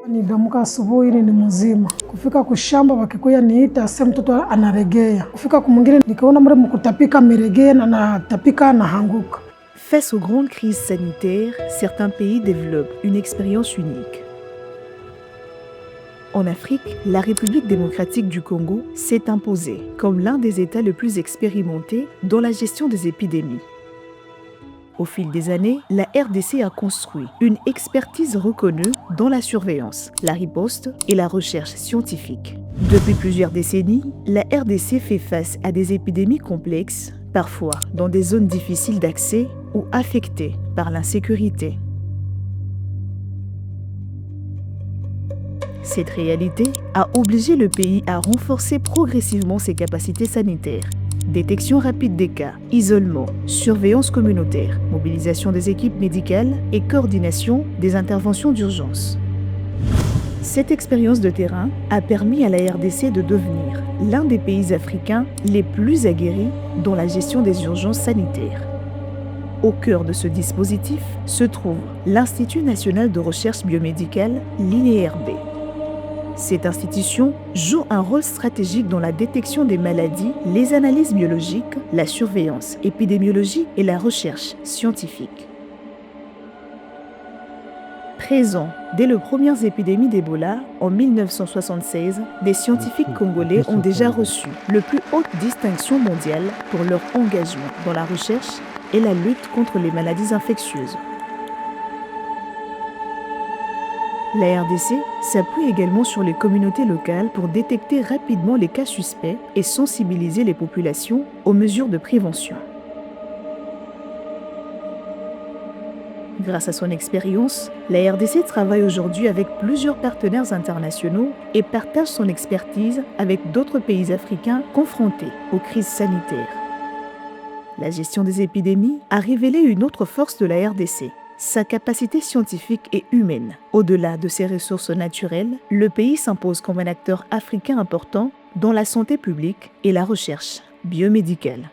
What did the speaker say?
Niliamka asubuhi ni mzima. Kufika kushamba wakikuya niita sasa mtoto anaregea. Kufika kumwingine nikaona mre mkutapika miregea na natapika na hanguka. Face aux grandes crises sanitaires, certains pays développent une expérience unique. En Afrique, la République démocratique du Congo s'est imposée comme l'un des États les plus expérimentés dans la gestion des épidémies. Au fil des années, la RDC a construit une expertise reconnue dans la surveillance, la riposte et la recherche scientifique. Depuis plusieurs décennies, la RDC fait face à des épidémies complexes, parfois dans des zones difficiles d'accès ou affectées par l'insécurité. Cette réalité a obligé le pays à renforcer progressivement ses capacités sanitaires. Détection rapide des cas, isolement, surveillance communautaire, mobilisation des équipes médicales et coordination des interventions d'urgence. Cette expérience de terrain a permis à la RDC de devenir l'un des pays africains les plus aguerris dans la gestion des urgences sanitaires. Au cœur de ce dispositif se trouve l'Institut national de recherche biomédicale, l'INRB. Cette institution joue un rôle stratégique dans la détection des maladies, les analyses biologiques, la surveillance épidémiologique et la recherche scientifique. Présents dès les premières épidémies d'Ebola en 1976, des scientifiques congolais ont déjà reçu la plus haute distinction mondiale pour leur engagement dans la recherche et la lutte contre les maladies infectieuses. La RDC s'appuie également sur les communautés locales pour détecter rapidement les cas suspects et sensibiliser les populations aux mesures de prévention. Grâce à son expérience, la RDC travaille aujourd'hui avec plusieurs partenaires internationaux et partage son expertise avec d'autres pays africains confrontés aux crises sanitaires. La gestion des épidémies a révélé une autre force de la RDC. Sa capacité scientifique et humaine. Au-delà de ses ressources naturelles, le pays s'impose comme un acteur africain important dans la santé publique et la recherche biomédicale.